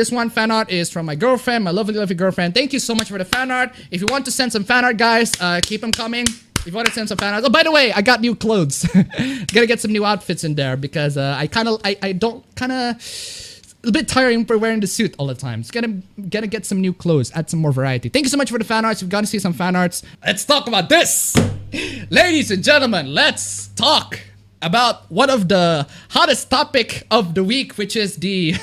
This one fan art is from my girlfriend, my lovely, lovely girlfriend. Thank you so much for the fan art. If you want to send some fan art, guys, keep them coming. If you want to send some fan art. Oh, by the way, I got new clothes. Gotta get some new outfits in there because I don't a bit tiring for wearing the suit all the time. So gotta get some new clothes, add some more variety. Thank you so much for the fan arts. We've got to see some fan arts. Let's talk about this. Ladies and gentlemen, let's talk about one of the hottest topic of the week, which is the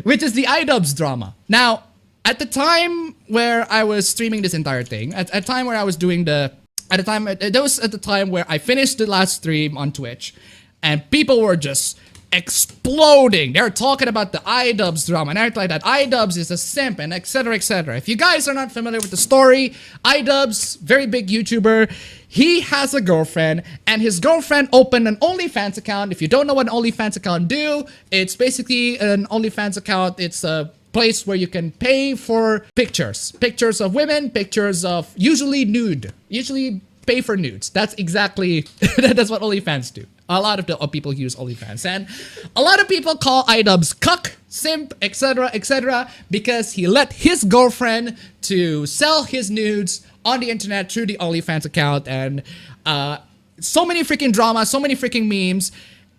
iDubbbz drama. Now, at the time where I was streaming this entire thing, at the time where I was doing there was at the time where I finished the last stream on Twitch, and people were just exploding. They're talking about the iDubbbz drama and everything like that. iDubbbz is a simp and etc, etc. If you guys are not familiar with the story, iDubbbz, very big YouTuber, he has a girlfriend and his girlfriend opened an OnlyFans account. If you don't know what an OnlyFans account do, it's basically an OnlyFans account. It's a place where you can pay for pictures of women, pictures of usually nude, usually pay for nudes. That's exactly, that's what OnlyFans do. A lot of the people use OnlyFans, and a lot of people call iDubbbz cuck, simp, etc, etc, because he let his girlfriend to sell his nudes on the internet through the OnlyFans account, and so many freaking drama, so many freaking memes.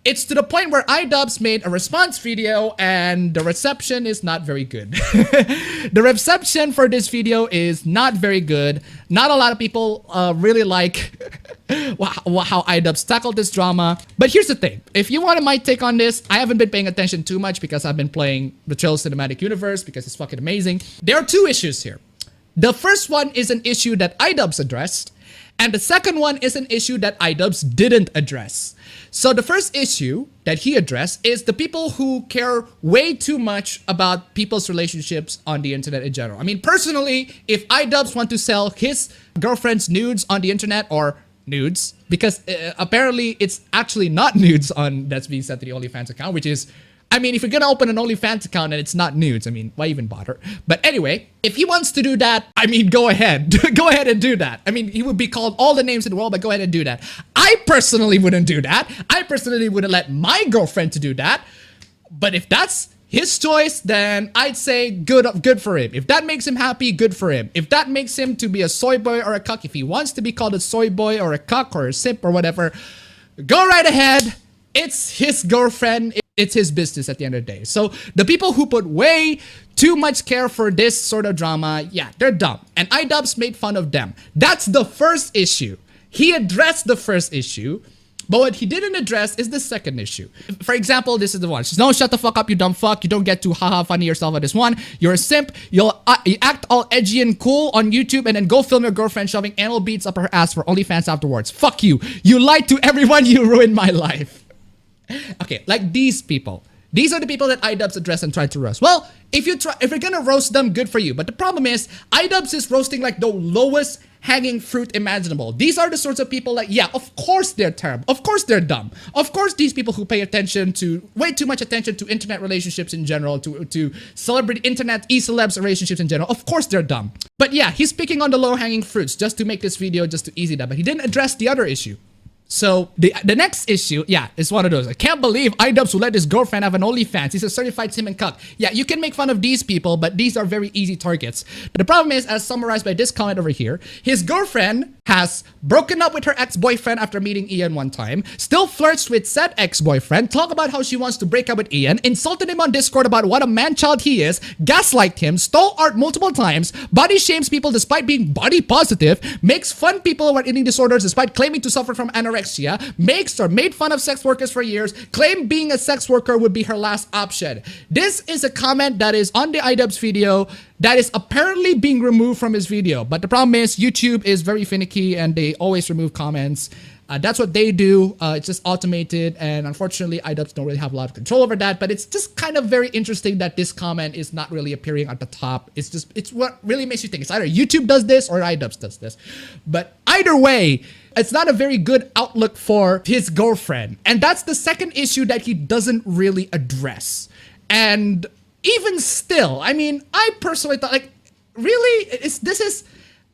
It's to the point where iDubbbz made a response video and the reception is not very good. The reception for this video is not very good. Not a lot of people really like how iDubbbz tackled this drama. But here's the thing. If you want my take on this, I haven't been paying attention too much because I've been playing the Chill Cinematic Universe because it's fucking amazing. There are two issues here. The first one is an issue that iDubbbz addressed, and the second one is an issue that iDubbbz didn't address. So the first issue that he addressed is the people who care way too much about people's relationships on the internet in general. I mean, personally, if iDubbbz want to sell his girlfriend's nudes on the internet, or nudes, because apparently it's actually not nudes that's being sent to the OnlyFans account, which is, I mean, if you're gonna open an OnlyFans account and it's not nudes, I mean, why even bother? But anyway, if he wants to do that, I mean, go ahead. Go ahead and do that. I mean, he would be called all the names in the world, but go ahead and do that. I personally wouldn't do that. I personally wouldn't let my girlfriend to do that. But if that's his choice, then I'd say good for him. If that makes him happy, good for him. If that makes him to be a soy boy or a cuck, if he wants to be called a soy boy or a cuck or a simp or whatever, go right ahead. It's his girlfriend. It's his business at the end of the day. So the people who put way too much care for this sort of drama, yeah, they're dumb. And iDubbbz made fun of them. That's the first issue. He addressed the first issue, but what he didn't address is the second issue. For example, this is the one. No, shut the fuck up, you dumb fuck. You don't get to haha funny yourself at this one. You're a simp. You act all edgy and cool on YouTube and then go film your girlfriend shoving anal beads up her ass for OnlyFans afterwards. Fuck you. You lied to everyone. You ruined my life. Okay, like these people. These are the people that iDubbbz addressed and tried to roast. Well, if you're gonna roast them, good for you. But the problem is, iDubbbz is roasting like the lowest hanging fruit imaginable. These are the sorts of people like, yeah, of course they're terrible. Of course they're dumb. Of course these people who pay attention to, way too much attention to internet relationships in general, to celebrity internet e-celebs relationships in general, of course they're dumb. But yeah, he's picking on the low hanging fruits just to make this video just to easy that. But he didn't address the other issue. So the next issue, yeah, is one of those. I can't believe iDubbbz will let his girlfriend have an OnlyFans. He's a certified simp and cuck. Yeah, you can make fun of these people, but these are very easy targets. The problem is, as summarized by this comment over here, his girlfriend has broken up with her ex-boyfriend after meeting Ian one time, still flirts with said ex-boyfriend, talk about how she wants to break up with Ian, insulted him on Discord about what a man-child he is, gaslighted him, stole art multiple times, body shames people despite being body positive, makes fun people who are eating disorders despite claiming to suffer from anorexia, makes or made fun of sex workers for years, claimed being a sex worker would be her last option. This is a comment that is on the iDubbbz video that is apparently being removed from his video. But the problem is YouTube is very finicky and they always remove comments. That's what they do. It's just automated, and unfortunately iDubbbz don't really have a lot of control over that. But it's just kind of very interesting that this comment is not really appearing at the top. It's what really makes you think. It's either YouTube does this or iDubbbz does this. But either way, it's not a very good outlook for his girlfriend. And that's the second issue that he doesn't really address. And even still, I mean, I personally thought, like, really,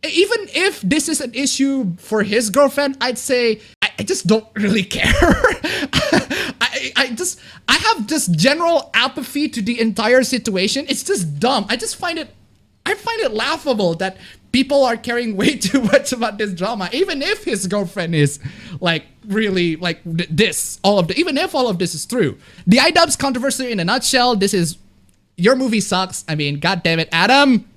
even if this is an issue for his girlfriend, I'd say I just don't really care. I have just general apathy to the entire situation. It's just dumb. I find it laughable that people are caring way too much about this drama, even if his girlfriend is like really like even if all of this is true. The iDubbbz controversy in a nutshell, this is your movie sucks. I mean, god damn it, Adam,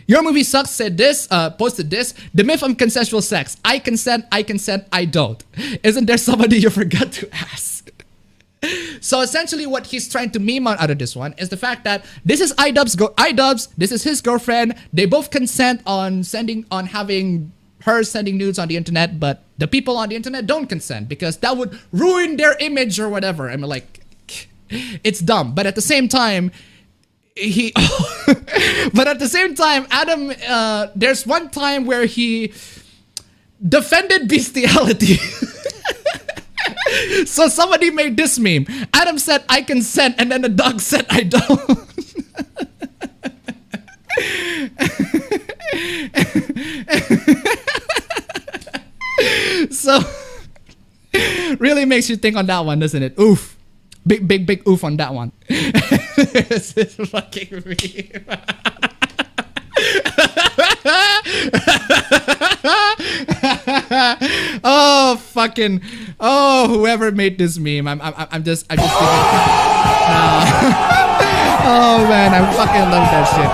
your movie sucks said this, posted this, the myth of consensual sex. I consent, I don't. Isn't there somebody you forgot to ask? So essentially what he's trying to meme out of this one is the fact that this is iDubbbz, this is his girlfriend. They both consent on having her sending nudes on the internet, but the people on the internet don't consent because that would ruin their image or whatever. I mean, like, it's dumb. But at the same time, Adam, there's one time where he defended bestiality. So somebody made this meme. Adam said, I consent, and then the dog said, I don't. So, really makes you think on that one, doesn't it? Oof. Big oof on that one. This is fucking meme. Whoever made this meme, I'm just thinking, oh man, I fucking love that shit.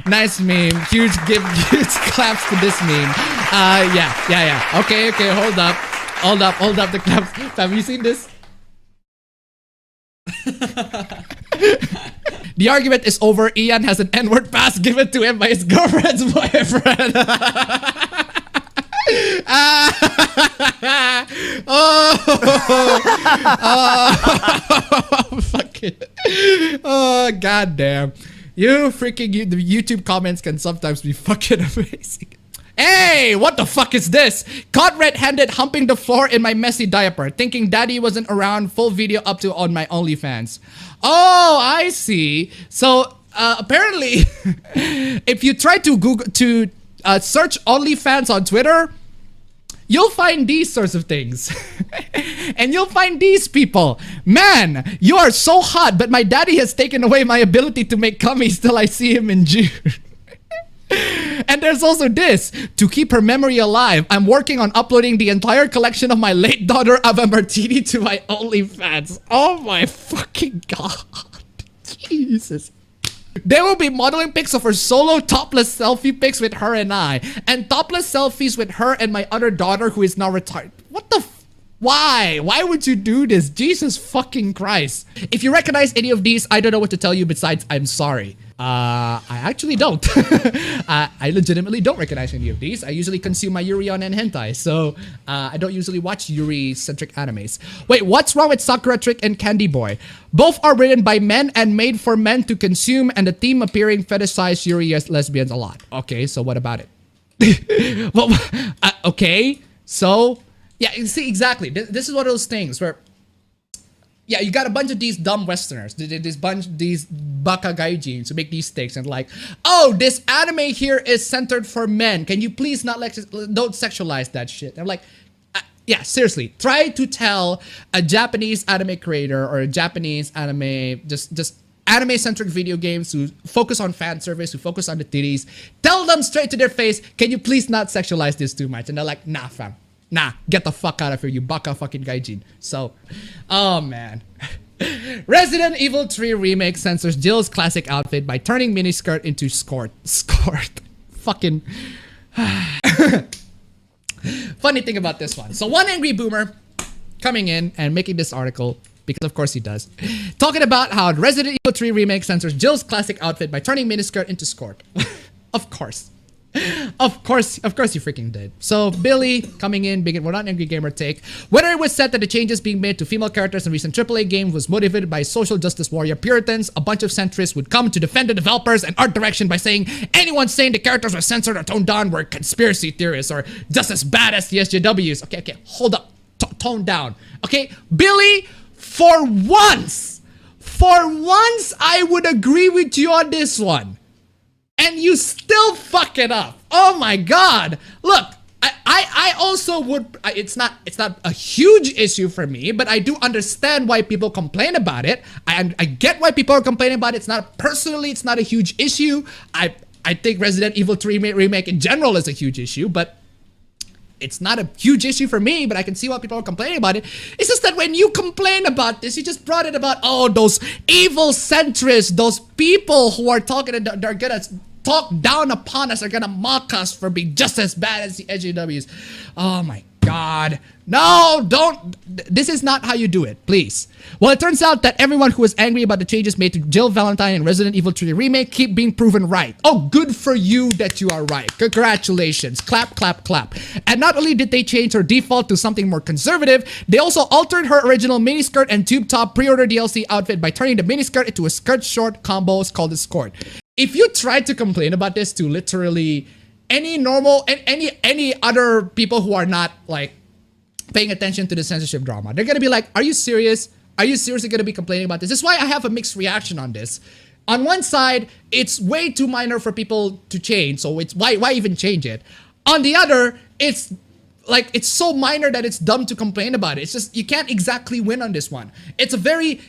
Nice meme. Huge claps to this meme. Yeah. Okay, hold up the claps. Have you seen this? The argument is over. Ian has an N-word pass given to him by his girlfriend's boyfriend. Fuck it. Oh, goddamn. The YouTube comments can sometimes be fucking amazing. Hey, what the fuck is this? Caught red-handed humping the floor in my messy diaper, thinking daddy wasn't around. Full video up to on my OnlyFans. Oh, I see. So apparently, if you try to search OnlyFans on Twitter, you'll find these sorts of things. And you'll find these people. Man, you are so hot, but my daddy has taken away my ability to make cummies till I see him in June. And there's also this. To keep her memory alive, I'm working on uploading the entire collection of my late daughter Ava Martini to my OnlyFans. Oh my fucking god. Jesus. There will be modeling pics of her solo topless selfie pics with her and I, and topless selfies with her and my other daughter who is now retired. What the why? Why would you do this? Jesus fucking Christ. If you recognize any of these, I don't know what to tell you besides I'm sorry. I actually don't. I legitimately don't recognize any of these. I usually consume my Yuri on and hentai, so I don't usually watch Yuri-centric animes. Wait, what's wrong with Sakura Trick and Candy Boy? Both are written by men and made for men to consume, and the theme appearing fetishize Yuri as lesbians a lot. Okay, so what about it? Well, okay, so yeah, see, exactly. This is one of those things where, yeah, you got a bunch of these dumb Westerners, these baka gaijins who make these things and like, oh, this anime here is centered for men. Can you please don't sexualize that shit? I'm like, yeah, seriously, try to tell a Japanese anime creator or a Japanese anime, just anime-centric video games who focus on fan service, who focus on the titties, tell them straight to their face, can you please not sexualize this too much? And they're like, nah, fam. Nah, get the fuck out of here, you baka fucking gaijin. So, oh man. Resident Evil 3 Remake censors Jill's classic outfit by turning miniskirt into skort. Fucking. Funny thing about this one. So one angry boomer coming in and making this article, because of course he does, talking about how Resident Evil 3 Remake censors Jill's classic outfit by turning miniskirt into skort. Of course. Of course you freaking did. So Billy coming in, big we're not angry gamer take. Whether it was said that the changes being made to female characters in recent AAA games was motivated by social justice warrior Puritans, a bunch of centrists would come to defend the developers and art direction by saying anyone saying the characters were censored or toned down were conspiracy theorists or just as bad as the SJWs. Okay, hold up, tone down. Okay, Billy, for once I would agree with you on this one. And you still fuck it up. Oh my god. Look, I also would, it's not a huge issue for me, but I do understand why people complain about it. I get why people are complaining about it. It's not, personally, it's not a huge issue. I think Resident Evil 3 remake in general is a huge issue, but it's not a huge issue for me, but I can see why people are complaining about it. It's just that when you complain about this, you just brought it about, oh, those evil centrists, those people who are talking, they're gonna talk down upon us, are gonna mock us for being just as bad as the SJWs. Oh my God. No, don't. This is not how you do it, please. Well, it turns out that everyone who was angry about the changes made to Jill Valentine in Resident Evil 3 Remake keep being proven right. Oh, good for you that you are right. Congratulations. Clap, clap, clap. And not only did they change her default to something more conservative, they also altered her original miniskirt and tube top pre-order DLC outfit by turning the miniskirt into a skirt short combo called a skirt. If you tried to complain about this to literally any normal and any other people who are not like paying attention to the censorship drama, they're gonna be like, are you serious? Are you seriously gonna be complaining about this? That's why I have a mixed reaction on this. On one side, it's way too minor for people to change, so it's why even change it? On the other, it's like, it's so minor that it's dumb to complain about it. It's just, you can't exactly win on this one. It's very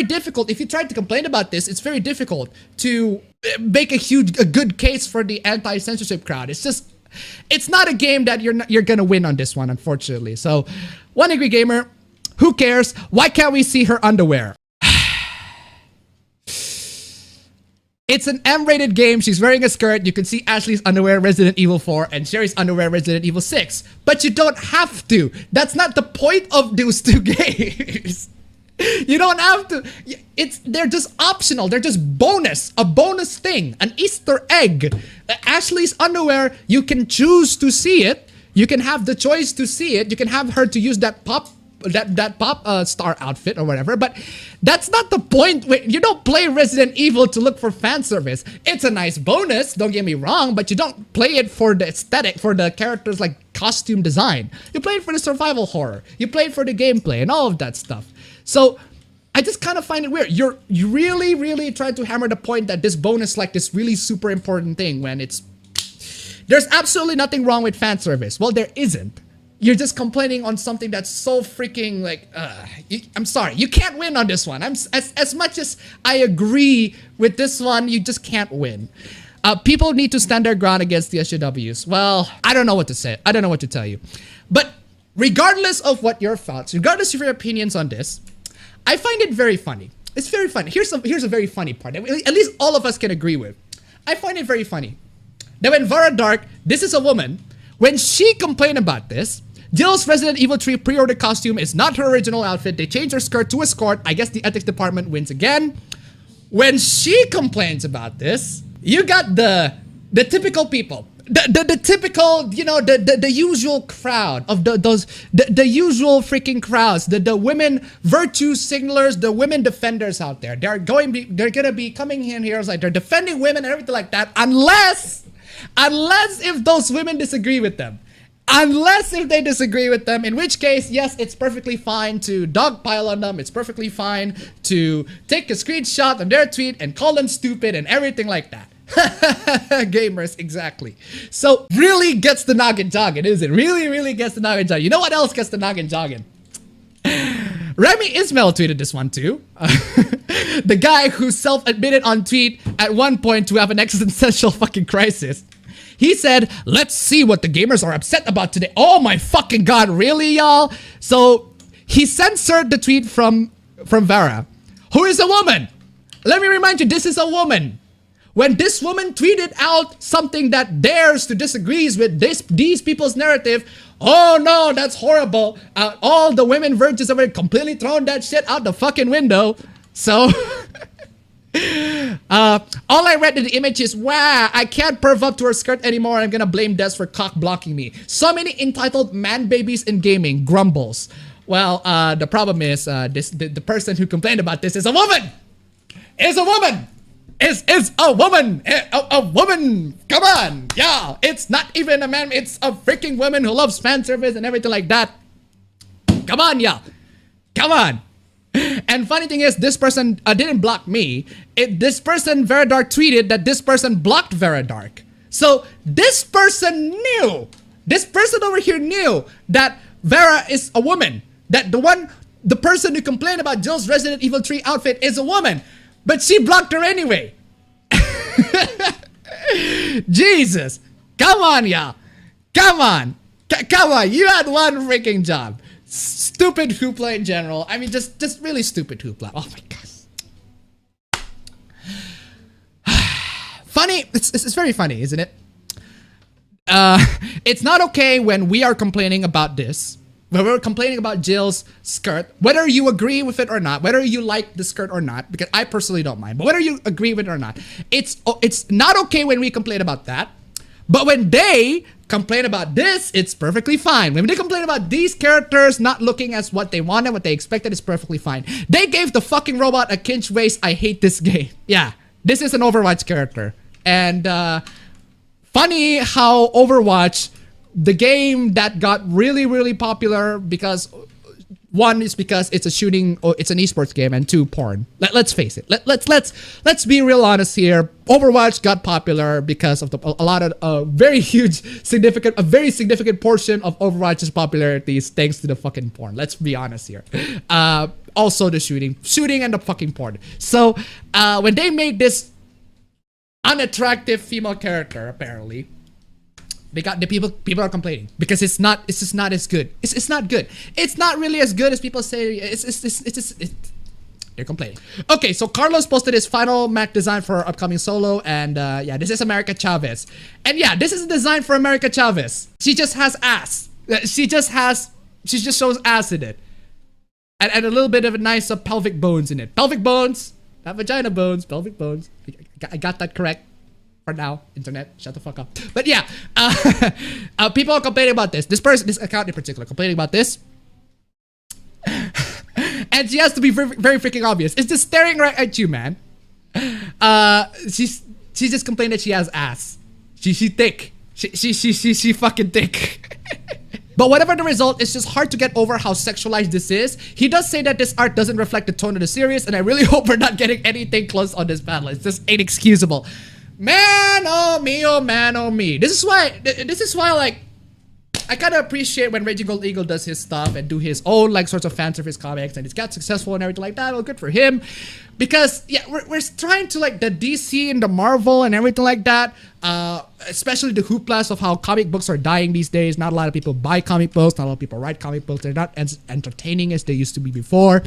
difficult. If you try to complain about this, it's very difficult to make a good case for the anti-censorship crowd. It's just, it's not a game that you're gonna win on this one, unfortunately. So, One Angry Gamer, who cares? Why can't we see her underwear? It's an M-rated game. She's wearing a skirt. You can see Ashley's underwear, Resident Evil 4, and Sherry's underwear, Resident Evil 6. But you don't have to. That's not the point of those two games. You don't have to. They're just optional. They're just a bonus thing, an Easter egg. Ashley's underwear, you can choose to see it. You can have the choice to see it. You can have her to use that pop star outfit or whatever, but that's not the point. You don't play Resident Evil to look for fan service. It's a nice bonus, don't get me wrong, but you don't play it for the aesthetic, for the characters like costume design. You play it for the survival horror. You play it for the gameplay and all of that stuff. So I just kind of find it weird. You really try to hammer the point that this bonus like this really super important thing when there's absolutely nothing wrong with fan service. Well, there isn't. You're just complaining on something that's so freaking like, I'm sorry, you can't win on this one. As much as I agree with this one, you just can't win. People need to stand their ground against the SJWs. Well, I don't know what to say. I don't know what to tell you. But regardless of what your thoughts, regardless of your opinions on this, I find it very funny. It's very funny. Here's a very funny part that at least all of us can agree with. I find it very funny that when Vara Dark, this is a woman, when she complained about this, Jill's Resident Evil 3 pre-order costume is not her original outfit. They changed her skirt to a skirt. I guess the ethics department wins again. When she complains about this, you got the typical people. The typical, you know, the usual crowd of the usual freaking crowds, the women virtue signalers, the women defenders out there. They're gonna be coming in here like they're defending women and everything like that, unless if those women disagree with them. Unless if they disagree with them, in which case, yes, it's perfectly fine to dogpile on them. It's perfectly fine to take a screenshot of their tweet and call them stupid and everything like that. Gamers, exactly. So, really gets the noggin jogging, is it? Really gets the noggin jogging. You know what else gets the noggin jogging? Remy Ismail tweeted this one too. The guy who self-admitted on tweet at one point to have an existential fucking crisis. He said, let's see what the gamers are upset about today. Oh my fucking God, really, y'all? So he censored the tweet from Vara, who is a woman. Let me remind you, this is a woman. When this woman tweeted out something that dares to disagrees with these people's narrative, oh no, that's horrible. All the women virgins have completely thrown that shit out the fucking window. So... all I read in the image is, wow, I can't perv up to her skirt anymore. I'm gonna blame Des for cock blocking me. So many entitled man babies in gaming, grumbles. Well, the problem is, the person who complained about this is a woman! Is a woman! Is a woman! A woman! Come on! Yeah! It's not even a man, it's a freaking woman who loves fan service and everything like that. Come on, yeah! Come on! And funny thing is, this person didn't block me. This person, Veradark, tweeted that this person blocked Veradark. So this person knew This person over here knew that Vera is a woman. That the person who complained about Jill's Resident Evil 3 outfit is a woman. But she blocked her anyway. Jesus. Come on, y'all. Come on. Come on. You had one freaking job. Stupid hoopla in general. I mean, just really stupid hoopla. Oh my god. Funny. It's very funny, isn't it? It's not okay when we are complaining about this. When we're complaining about Jill's skirt, whether you agree with it or not, whether you like the skirt or not, because I personally don't mind, but whether you agree with it or not, it's not okay when we complain about that. But when they complain about this, it's perfectly fine. When they complain about these characters not looking as what they wanted, what they expected, it's perfectly fine. They gave the fucking robot a kinch waist. I hate this game. Yeah, this is an Overwatch character. And funny how Overwatch, the game that got really, really popular because one is because it's a shooting, or it's an esports game, and two, porn. Let's face it. Let's be real honest here. Overwatch got popular because of a lot of a very significant portion of Overwatch's popularity is thanks to the fucking porn. Let's be honest here. Also the shooting and the fucking porn. So when they made this unattractive female character, apparently, they got the people are complaining because it's just not as good. It's not good. It's not really as good as people say. They're complaining. Okay, so Carlos posted his final mech design for upcoming solo, and yeah, this is America Chavez, and yeah, this is a design for America Chavez. She just has ass. She just shows ass in it, and a little bit of a nice pelvic bones in it. Pelvic bones, not vagina bones. Pelvic bones. I got that correct. For now, internet, shut the fuck up. But yeah, people are complaining about this. This account in particular, complaining about this. And she has to be very, very freaking obvious. It's just staring right at you, man. She just complained that she has ass. She thick. She fucking thick. But whatever the result, it's just hard to get over how sexualized this is. He does say that this art doesn't reflect the tone of the series, and I really hope we're not getting anything close on this battle. It's just inexcusable. Man, oh me, oh man, oh me. This is why, like, I kind of appreciate when Raging Gold Eagle does his stuff and do his own, like, sorts of fan service comics, and it's got successful and everything like that. Well, good for him. Because, yeah, we're trying to, like, the DC and the Marvel and everything like that, especially the hooplas of how comic books are dying these days. Not a lot of people buy comic books, not a lot of people write comic books. They're not as entertaining as they used to be before.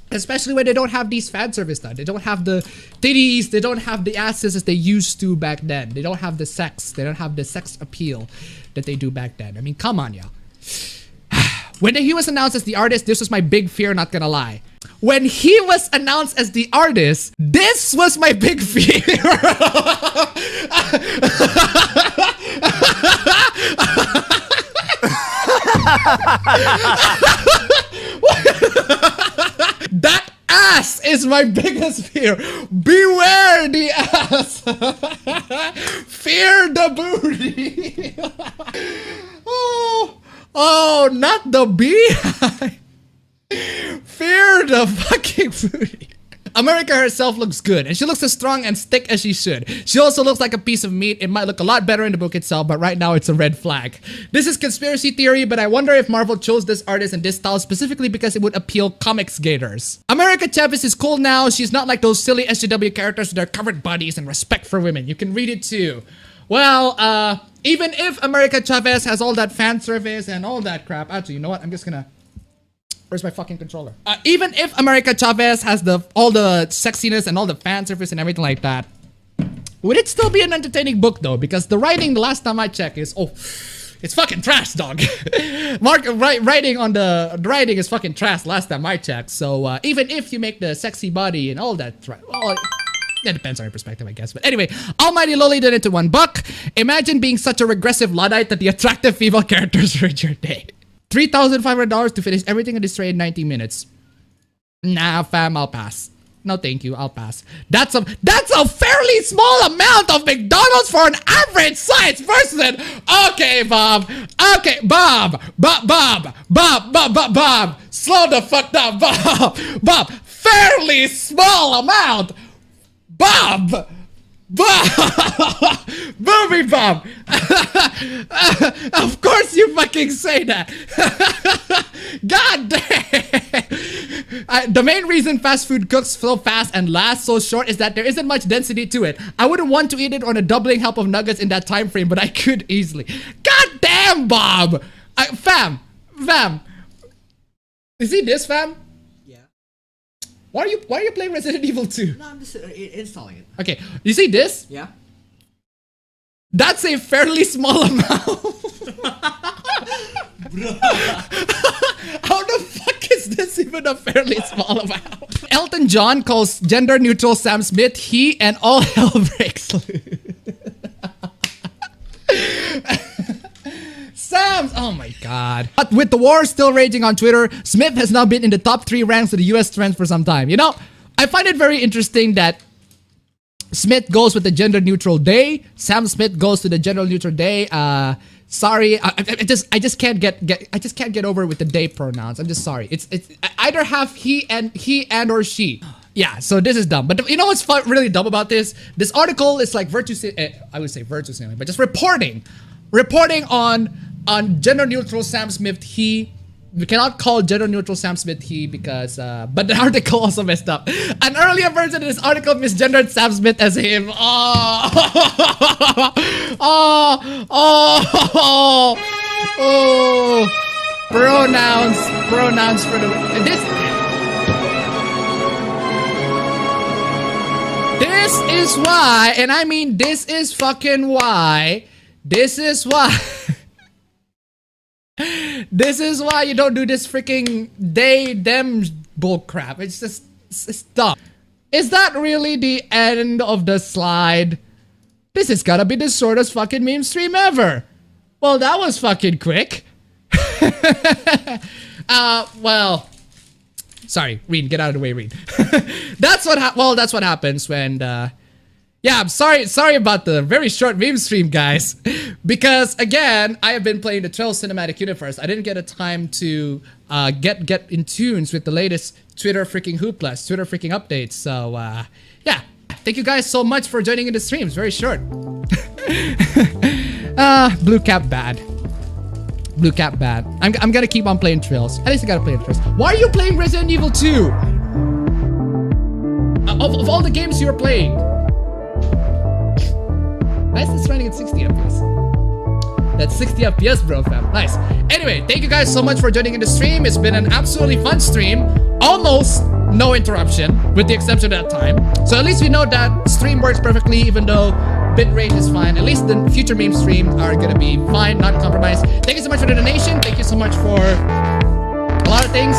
Especially when they don't have these fan service stuff. They don't have the titties, they don't have the asses as they used to back then. They don't have the sex. They don't have the sex appeal that they do back then. I mean, come on, y'all. When he was announced as the artist, this was my big fear, not gonna lie. When he was announced as the artist, this was my big fear. That ass is my biggest fear. Beware the ass. Fear the booty. Oh, not the beehive. Fear the fucking booty. America herself looks good, and she looks as strong and thick as she should. She also looks like a piece of meat. It might look a lot better in the book itself, but right now it's a red flag. This is conspiracy theory, but I wonder if Marvel chose this artist and this style specifically because it would appeal comics gators. America Chavez is cool now. She's not like those silly SJW characters with their covered bodies and respect for women. You can read it too. Well, even if America Chavez has all that fan service and all that crap, actually, you know what? I'm just gonna... Where's my fucking controller? Even if America Chavez has all the sexiness and all the fan service and everything like that, would it still be an entertaining book though? Because the writing, the last time I checked, is it's fucking trash, dog. Writing on the writing is fucking trash. Last time I checked. So even if you make the sexy body and all that, well, that depends on your perspective, I guess. But anyway, Almighty Loli did it to $1. Imagine being such a regressive Luddite that the attractive female characters ruined your day. $3,500 to finish everything in this trade in 90 minutes. Nah, fam, I'll pass. No, thank you, I'll pass. That's a fairly small amount of McDonald's for an average sized person. Okay, Bob. Okay, Bob. Slow the fuck down, Bob. Fairly small amount. Bob. Booby Bob! Of course you fucking say that! God damn! The main reason fast food cooks so fast and lasts so short is that there isn't much density to it. I wouldn't want to eat it on a doubling help of nuggets in that time frame, but I could easily. God damn, Bob! Fam! You see this, fam? Why are you playing Resident Evil 2? No, I'm just installing it. Okay, you see this? Yeah. That's a fairly small amount. How the fuck is this even a fairly small amount? Elton John calls gender neutral Sam Smith he, and all hell breaks loose. Sam's, oh my god. But with the war still raging on Twitter, Smith has now been in the top 3 ranks of the US trends for some time. You know, I find it very interesting that Smith goes with the gender neutral day. Sam Smith goes to the gender neutral day. Sorry, I just can't get over with the they pronouns. I'm just sorry. It's either have he and or she. Yeah, so this is dumb. But you know what's really dumb about this? This article is like I would say virtue signaling, but just reporting on gender neutral Sam Smith he. We cannot call gender neutral Sam Smith he because but the article also messed up. An earlier version of this article misgendered Sam Smith as him. Pronouns for the this is why, and I mean this is fucking why. This is why. This is why you don't do this freaking they, them bullcrap. It's just, it's dumb. Is that really the end of the slide? This has gotta be the shortest fucking meme stream ever. Well, that was fucking quick. Well, sorry, Reed, get out of the way, Reed. That's what happens when, yeah, I'm sorry about the very short meme stream, guys. Because again, I have been playing the Trail Cinematic Universe. I didn't get a time to get in tunes with the latest Twitter freaking hooplas, Twitter freaking updates. So yeah, thank you guys so much for joining in the streams. Very short. Blue cap bad. Blue cap bad. I'm gonna keep on playing Trails. At least I gotta play Trails. Why are you playing Resident Evil 2? Of all the games you were playing. Why is this running at 60 FPS? That's 60 FPS, bro, fam. Nice. Anyway, thank you guys so much for joining in the stream. It's been an absolutely fun stream. Almost no interruption, with the exception of that time. So at least we know that stream works perfectly, even though bitrate is fine. At least the future meme streams are gonna be fine, not compromised. Thank you so much for the donation. Thank you so much for a lot of things.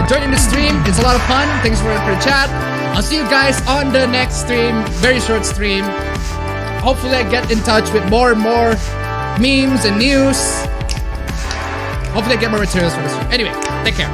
Joining the stream, it's a lot of fun. Thanks for the chat. I'll see you guys on the next stream. Very short stream. Hopefully I get in touch with more and more memes and news. Hopefully I get more materials for this stream. Anyway, take care.